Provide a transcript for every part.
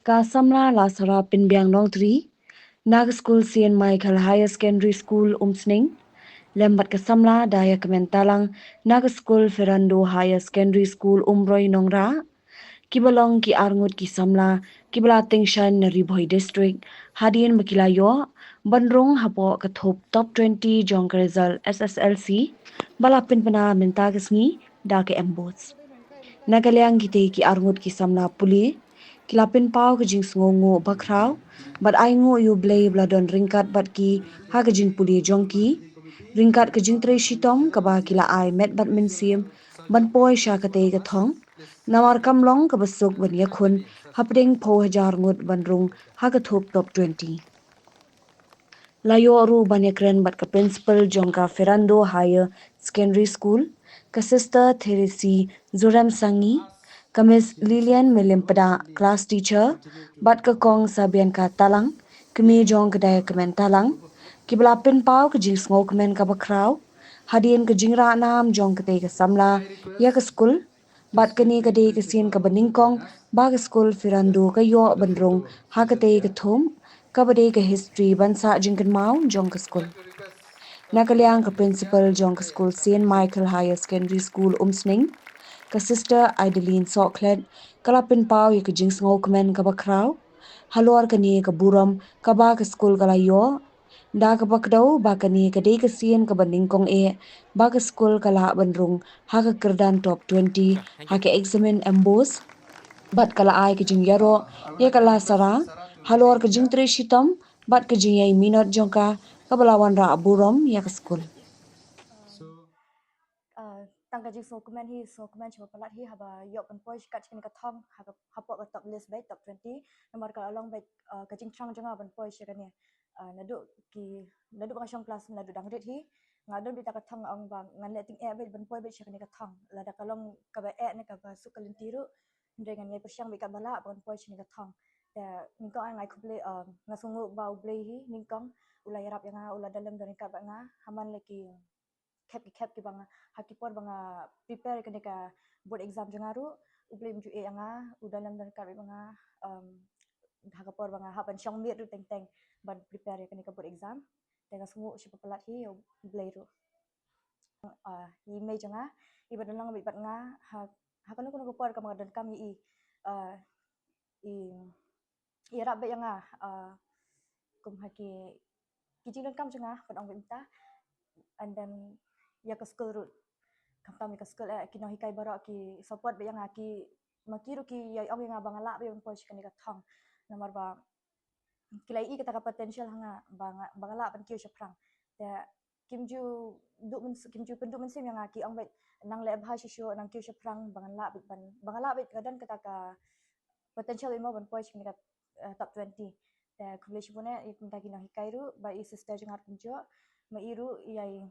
Ka samla la sara pinbiang nong tri, Nag School St. Michael Higher Secondary School Umsning, lembat ka samla daya kementalang Nag School Ferrando Higher Secondary School Umroy Nongra, kibalong ki arngut ki samla, kibala Tingshan na Riboy District, hadian makilayo, bandrong hapo kathop top 20 jong ka result SSLC, balapin pana mentagas ni dake embos. Nagaliang gite ki arngut ki samna puli, kilapin pau ke jing sngongo bakrau, bat ai ngo yu blay bladon ringkat bat ki ha ke jing puli jongki, ringkat ke jing tre shitom kaba kila ai met bat min sim, ban poi sha kate ke thong, namar kamlong ke besuk ban yakun, hapding po hajar ngut ban rung ha ke thop top 20. Layo ru banyakren bat ka principal jongka Ferrando Higher Secondary School, ka sister Theresi Zuram Sangi, ka Miss Lilian Milimpada class teacher, bat ka kong sabian ka talang, kami jong kedaya kemen talang, ki belapin pau ke jing sngo kemen ka bakrau, hadian ke jing ra nam jong kete ka samla, ya ke school, bat kani kade ke sin ka beningkong, ba ke school Ferrando ka yo benrung, ha kete ke thum, kabade ke history bansa jingkan mau jong ke school. Nakaliang ke principal jong ke school St. Michael Higher Secondary School Umsning, ke sister Aideline Soklet, kalapin pau ya ke jing sngo kemen ka bakrau, halor kani ke buram ka ba ke school kalayo, da ke bakdau ba kani ke de ke sien ke bandingkong ba ke school kala benrung ha ke kerdan top 20 ha ke examine embos, bat kala ai ke jing yaro ya kala sara halor ke jing tre shitam bat ke jing yai minot jongka kabalawan ra burom ya ke school. Tangga jing dokumen hi dokumen coba pelat hi haba yok kan poi kat chikin ka thong haba hapo ka top list bai top 20 nomor ka along bai ka jing chang janga ban poi chikan ni nadu ka shong class nadu dangret hi ngadon bita ka thong ong bang ngan le ting e bai ban poi bai chikan ka thong lada kalong ka ba e ne ka ba su kalin tiru dengan yai persiang bai ka bala ban poi chikan ka thong ta ningkong ai ngai kuble ngasungu bau ble hi ningkong ulai rap yang ula dalam dari ka ba nga haman lagi cap ki banga hakipor banga prepare kene ka board exam jangaru uble mju e anga udalam dan ka banga hakapor banga hapan syong mir teng teng ban prepare kene ka board exam dengan sungu sipa pelat hi uble ru i me janga i badalang bi bat nga hakanu kuno por ka mga dan kami i rap be yanga kum haki kijing dan kam janga pan ong bimta and then ya ke school route kami ke school kino hikai barak ki support be yang aki makiru ki ya ong yang abang ala be poi kan ka thong nomor ba kilai I kita ka potential hanga bang ala pan kiu chaprang ya kimju kimju penduk mensim yang aki ong be nang le bha shisho nang kiu chaprang bang ala be kadan kata ka potential imo ban poi kan ka top 20 ya kulish pune ikunta kino hikai ru ba I sister jangar kunjo ma iru yai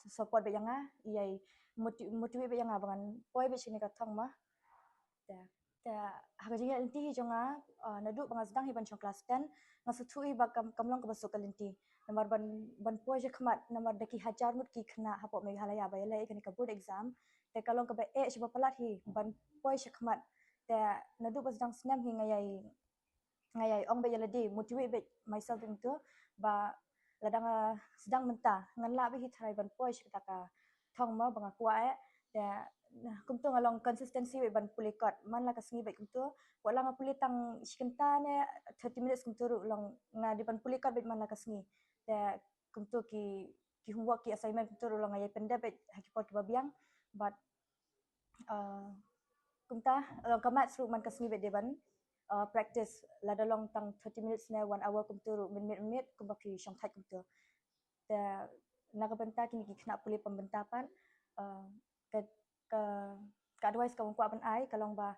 support be yang yai motivate be yang abangan poi be sini ka thong ma ta hakajiya inti jonga nadu banga sedang hiban chong class 10 ngasuthui ba kamlong ka basuk kalinti namar ban poi je khmat namar daki hajar mut ki khna hapo me halaya ba yala ikani ka board exam te kalong ka ba shba palat hi ban poi je khmat ta nadu ba sedang snam hi ngayai ong be yala di motivate be myself into ba ladang sedang mentah ngan la be hi thai ban poi kita ka thong ma banga kwa ta kumtu ngalong consistency we ban pulikot man la kasngi be kumtu wala nga pulitang shikenta ne 30 minutes kumtu long nga di ban pulikot be man la kasngi ta kumtu ki homework ki assignment kumtu long ngayai penda be hakipot ki babiang but kumta long kamat sru man kasngi be deban practice lada long tang 30 minutes ne 1 hour kumtu minute kumbaki shong thai kumtu ta nakabenta kini ki khna puli pembentapan ke advice kamu kuat ban ai kalong ba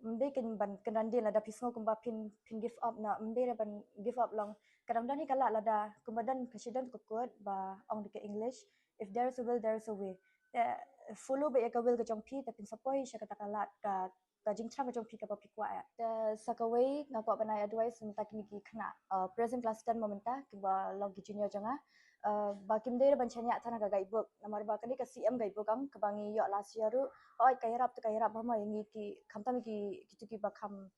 mde ken ban kenan dia lada pisngo kumba pin give up na mde ban give up long kadang dan ni kala lada kumbadan presiden kukut ba ong de English if there is a will there is a way follow be ka will ka jong pi tapi sapoi sya kata kala ka jing chang ka jong pi ka pa pi kwa ya sakaway nga kuat ban ai advice minta kini ki khna present class 10 momenta ki ba log junior janga bakim dia banyak tanah gagai book namar ba kani ka CM gai book am kebangi yo last year ru oi kairap tu kairap bama yang ki kamtam ki kitu ki bakam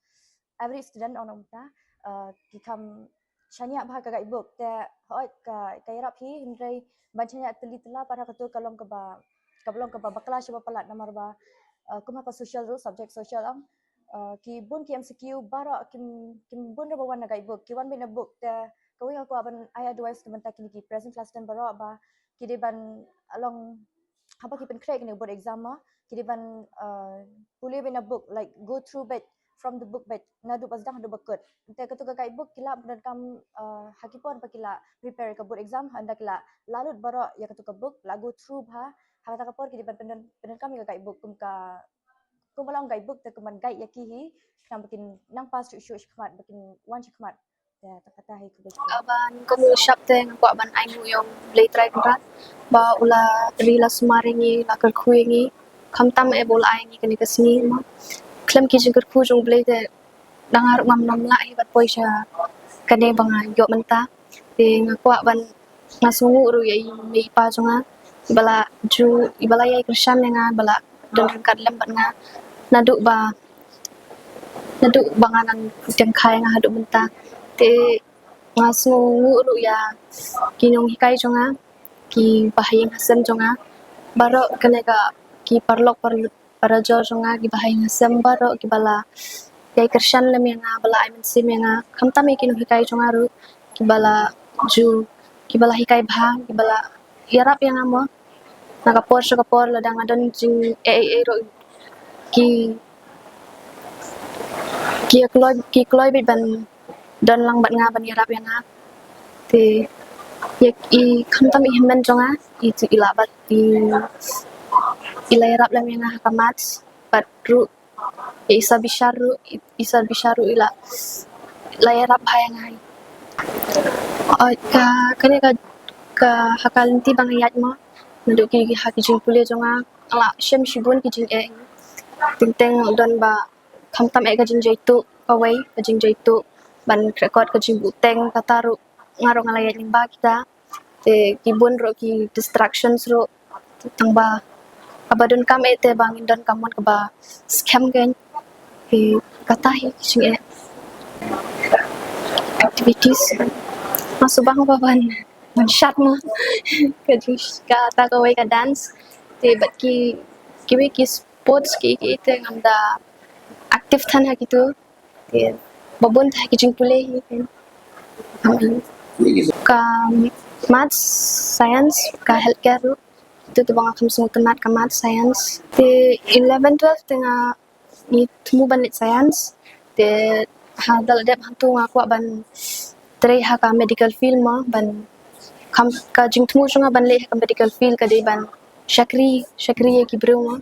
every student on umta ki kam chanya bah ka gai book te oi ka kairap hi hindrai banyak teli tela para katu kalong ke ba kablong ke ba bakla shaba palat namar ba kuma ka social ru subject social am ki bun ki MCQ bara kim bun ra bawan na gai book ki wan bin a book te kau yang aku aban ayah advice teman tak kini present class dan baru apa kini ban along apa kita create ni buat exam mah kini ban boleh bina book like go through bit from the book bit nadu pas dah nadu bakut nanti ketua kai book kila dan kam hakipon pakila prepare ke buat exam anda kila lalu baru ya ketua book la go through ha hakata kapor kini ban penan kami kai book kumka kumalang kai book te kuman kai yakihi kam bikin nang pas shu khmat bikin one khmat ya takata hai ku Aban kamu syapte ngako aban aingu yung blay try krat ba ula rila sumaringi la kerkuingi kamtam e bola aingi kani kasni ma klem ki jingker ku jong blay te dangar ngam nam la hibat poisha kane banga yo menta te ngako aban ngasungu ru yai me pa jonga bala ju ibala yai krishan nga bala don kat lembat nga nadu banganan jeng khai nga hadu menta te ngasungu ru ya kinong hikai jonga ki bahayang hasem jonga baro kanega ki parlok para jo jonga ki bahayang hasem baro ki bala yai kershan lem yang bala aimen sim yang kamta me kinong hikai jonga ru ki bala ju ki bala hikai bha ki bala yarap yang amo nakapor ladang adan jing ro ki ki kloi bit ban don lang bat nga ban yarap yang te yak I kamtam I himen jonga I tu ilabat I ilayarap lam yang hakamat bat ru ya isa bisharu ila layarap hayang hai kane ka hakalinti bang yat mo nanduk ki hakijing pule jonga ala shem shibun kijing tinteng don ba kamtam kajing jaitu away kajing jaitu ban record kajing buteng kataru ngarong alayat limba kita te kibun ro ki distractions ro tang ba abadun kam ete bangin don kamon ke ba scam gen ki katahi sing activities masuk bang baban man shot mo kajing ka ta ka way ka dance te bat ki sports ki ite ngamda aktif than ha gitu te babun tha kijing pule hi ka maths science ka healthcare ru itu tu bang akam semua temat ka maths science te 11 12 tengah ni temu banit science te hadal dep hantu aku ban tre ha ka medical field ma ban kam ka jing temu sunga ban le ka medical field ka de ban shakri ki bro ma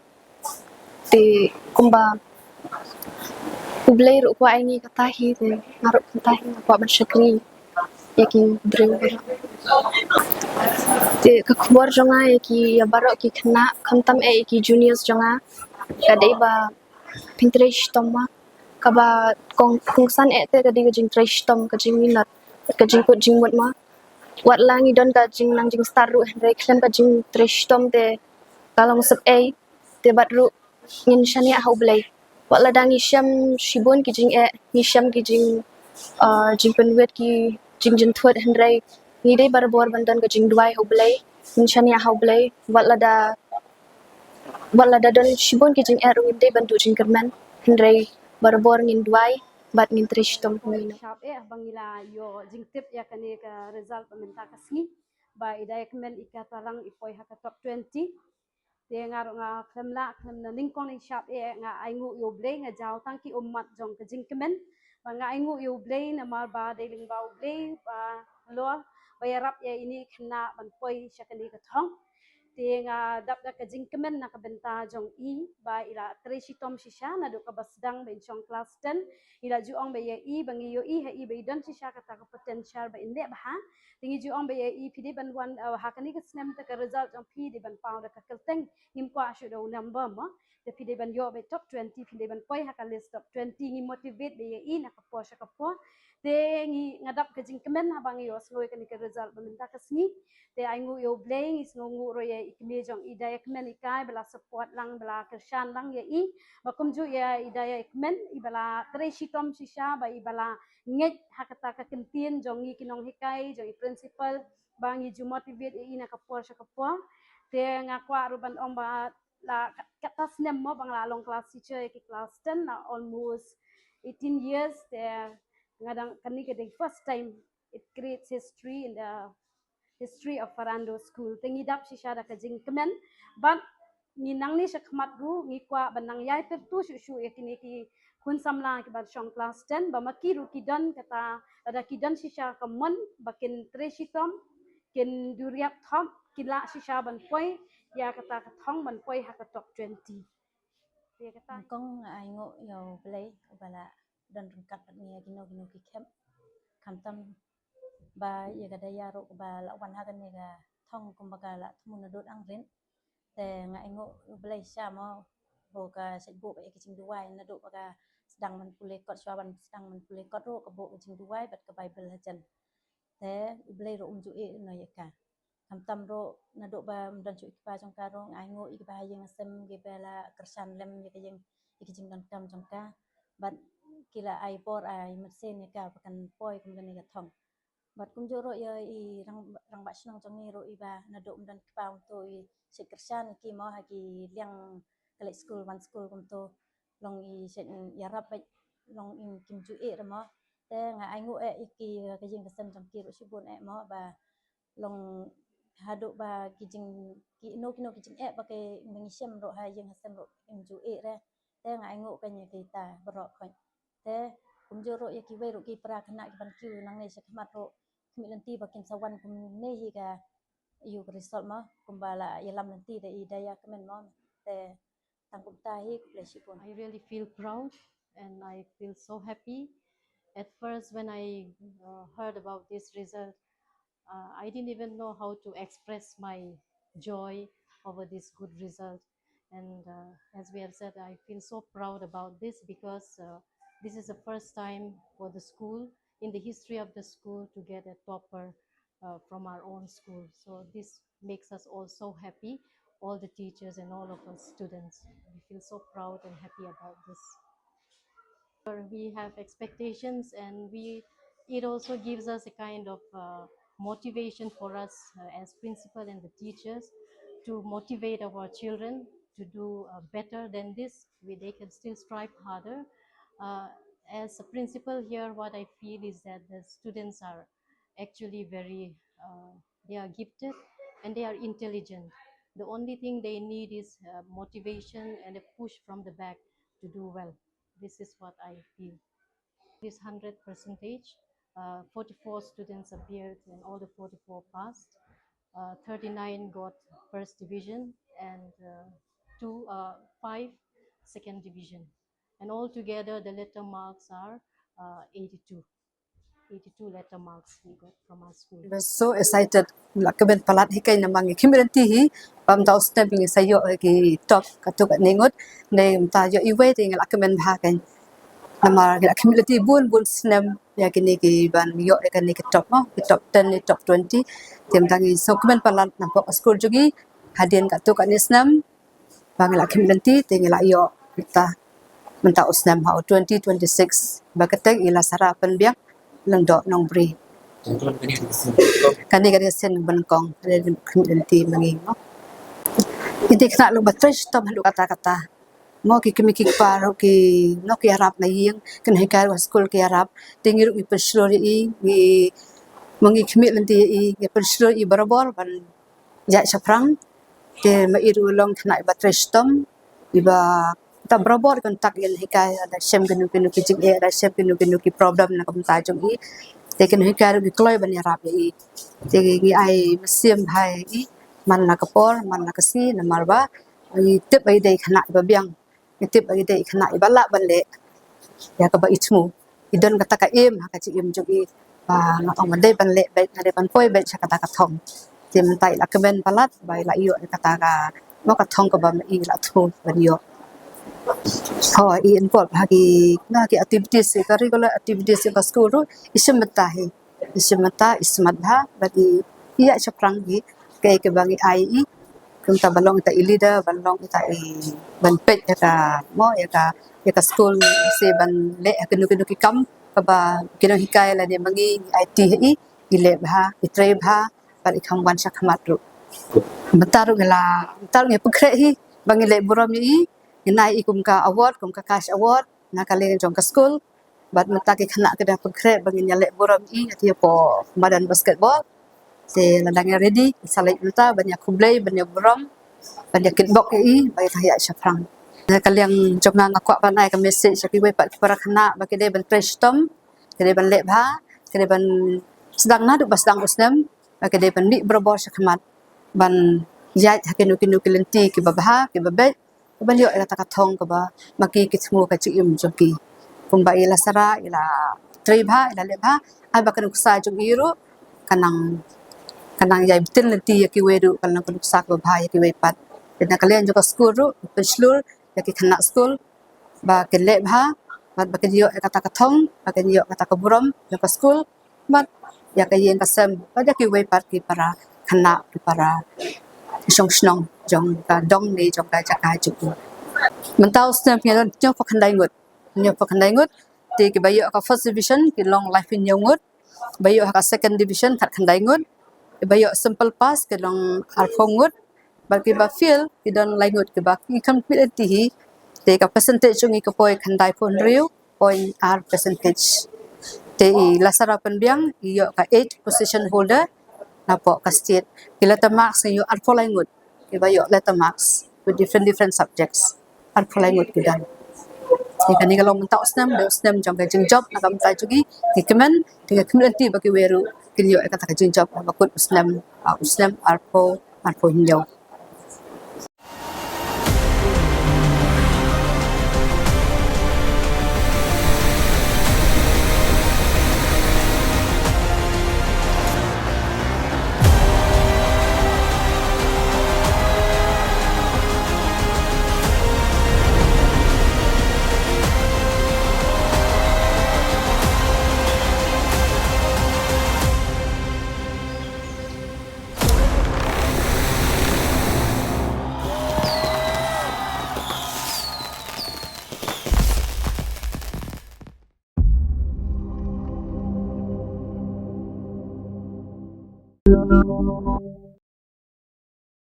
te kumba ublay ru ko aingi katahi te ngaruk katahi ko ban shakri yaki bro te ka khwar jonga yaki ya baro ki khna khamtam ki juniors jonga ka dei ba pinteresh toma ka ba kongsan te ka di jing tresh tom ka jing minat ka jing ko jing mot ma wat langi don ka jing nang jing star ru re klem ka jing tresh tom te kalong sep te bat ru ngin shania haublay wat ladangi sham shibun ki jing ni sham ki jing jing penwet ki jing jin thwat hendrai ni dei bar bor bandan ka jing duai haublay ngin shania haublay wat lada don shibun ki jing ngin dei bantu jing kerman hendrai bar bor ngin duai bat ngin tresh tom ngin Shab bangila yo jingtip ya kani ka result peminta kasni ba idaya kemen ika tarang ipoi haka top 20 de ngaro nga klemna ningkong ning shab nga aingu yo blay nga jaw tangki umat jong ka jing kemen ba nga aingu yo blay na mar ba de ling ba blay ba lo bayarap ya ini kena ban poi syakani ka thong te nga dap da ka jing kemen na ka benta jong ba ila treshi tom shisha na do ka basdang ben chong class 10 ila juong ba ya bangi yo ha ba don shisha ka ta ka potential ba inde ba ha tingi juong ba ya pidi ban wan ha kani ka snem ta ka result jong pidi ban pound ka kelteng nim kwa shu do number mo te pidi ban yo ba top 20 pidi ban poi ha ka list top 20 ni motivate ba ya na ka po sha ka po te ngi ngadap ke jing kemen habang yo snoi kan ke result pemerintah kesni te aingu yo bleng is ngu ro ye ikme jong idaya kemen ikai bela support lang bela kershan lang ye I bakum ju ya idaya kemen ibala treshitom shisha ba ibala nget hakata ka kentin jong ngi kinong hikai jong principal bangi ju motivate ina kapor sakapor te ngakwa ruban ong ba la katas nem mo bang la long class teacher ki class 10 na almost 18 years te ngadang kani ke the first time it creates history in the history of Farando School tengidap si syada ka jing kemen but nginang ni sakmat ru ngikwa banang yai tertu shu yakini ki kun samla ki bar shong class 10 ba makiru kidan kata ada kidan si syada kamon bakin treshitom kin duriap thom kila si syada ban poi ya kata kathong ban poi ha ka top 20 dia kata Kong aingo yo play bala dan rengkat ni gino ki kamtam ba ya ga daya ro ba la wan ha kan ni ga thong kum ba ga la thumun dot ang rin te nga aingo play sha mo bo ka se bo ba ki ching duai na do ba ga sedang man pule kot swaban sedang man pule kot ro ka bo ching duai bat ka bible ha jan te play ro ju e no ya ka kamtam ro na do ba dan chu pa jong ka ro aingo ik ba yang sem ge bela kersan lem ye ka yang ik jing dan kam jong ka bat kila ai por ai mesin ya ka pakan poi kum dan ga thong bat kum jo ro ya I rang ba snang jong ni ro I ba na do dan pa to I se kersan ki mo ha ki liang kale school one school kum to long I sen ya rap ba long in kim ju e ra mo te nga aingo e ki ka jing ka sem jong ki ro sibun e mo ba long hado ba kijing ki no kijing e ba ke mengisem ro ha yang hasem ro imju e re te nga aingo ka nya kita bro khoi te kum jo ro ya ki we ro ki pra khana ki ban ki nang ne sakmat ro mi lanti ba kin sawan kum ne hi ga yu result ma kum bala ya lam lanti de idaya kemen mo te tangkum ta hi plesipun I really feel proud and I feel so happy. At first, when I heard about this result, I didn't even know how to express my joy over this good result. And as we have said, I feel so proud about this because this is the first time for the school, in the history of the school, to get a topper from our own school. So this makes us all so happy, all the teachers and all of us students. We feel so proud and happy about this. We have expectations and it also gives us a kind of motivation for us as principal and the teachers to motivate our children to do better than this. They can still strive harder. As a principal here, what I feel is that the students are actually very they are gifted and they are intelligent. The only thing they need is motivation and a push from the back to do well. This is what I feel. This 100 percentage, 44 students appeared and all the 44 passed. 39 got first division and 5 second division. And altogether the letter marks are 82. 82 letter marks we got from our school. I was so excited. Lakaben palat hikai namang community hi pam tau stepping sayo ki top katuk ningot ne ta yo iwe ting lakaben bhakan namar community bun snem ya kini ki ban yo kan ni ki top 10 ni top 20 tim tangi so kemen palat nampak school jugi hadin katuk ni snem bang community ting la yo kita mentau snem how 2026 bagatek ila sarapan biak lengdok nong bri kani kani sen benkong ada community menging ini kena lu batres tom lu kata-kata mo ki kimi paro ki no ki arab na yeng kan hikar wa school ki arab tingir i perslori i ngi mengi community i ngi perslori i barabor ban ja saprang te ma iru long kena batres tom iba ta barabor kan tak yel hikay ada sem genu ki jing ada sem genu ki problem na kam ta jong i tekin hikar gi kloy ban yarap i tegi ai mesim hai i man na kapor man na kasi na marba i tip ai dei khana ba biang i tip ai dei khana i bala ban le ya ka ba itmu idon kata ka im ha ka chi im jogi na ong ban dei ban le ba na de ban poi ba cha kata ka thong tim tai la kemen palat bai la iyo kata ka mo ka thong ka ba i la thu ban yo Oh, involve hagi activities curricular activities ka school ru isimata ismadha bagi iya chaprang gi ke bangi ai kum ta balong ta ilida balong ta I ban pet ya ka school se ban le kenu ki kam ka ba kenu hikai la de bangi IT ile bha itre bha par ikham wan shakhamat ru betaru gela betaru nge pukre bangi le buram inai ikum ka award kum ka cash award na kali jong ka school bat mata ki khana ke da pukre bangi nyale buram ati po madan basketball se ladang ready salai mata banyak kublai banyak buram banyak kitbok bagi kaya syafrang na kaliang jom na ngakwa panai ka message ki we pat para khana bagi de ban fresh tom kede ban le bha kede ban sedang na du basdang usnam bagi de ban ni berbo syakmat ban yai hakenu kinu kilenti ki babha ki babe ban yo kata kathong ka ba maki kitmu ka chium joki kumba ila sara ila tribha ila lebha ai bakan kusa jong iru kanang yai bitin lenti ki wedu kanang kusa ka bha ki we pat dan kalian juga school ru penslur ki khana school ba ke lebha bat bakan yo kata kathong bakan yo kata kaburam ka school mat ya ka yen kasem ba ki we pat ki para khana ki para song snong jong ka dong ni jong ka jaka juku mentau stem nya nyo pakandai ngut ti ki bayo ka first division ki long life in ngut bayo ka second division khat khandai ngut bayo simple pass ki long arphong ngut ba ki ba feel ki don lai ngut ki ba ki complete ti hi te ka percentage ngi ka poi khandai phon riu point r percentage te lasara penbiang yo ka 8 position holder na po ka state ki letter marks yo arpho lai ngut ki ba yo letter marks with different subjects arpho lai ngut ki dan jika ni kalau mentak usnam jam kajing job nak mentai jugi kikemen dengan community bagi weru kinyo kata kajing job bakut usnam arpo hinjau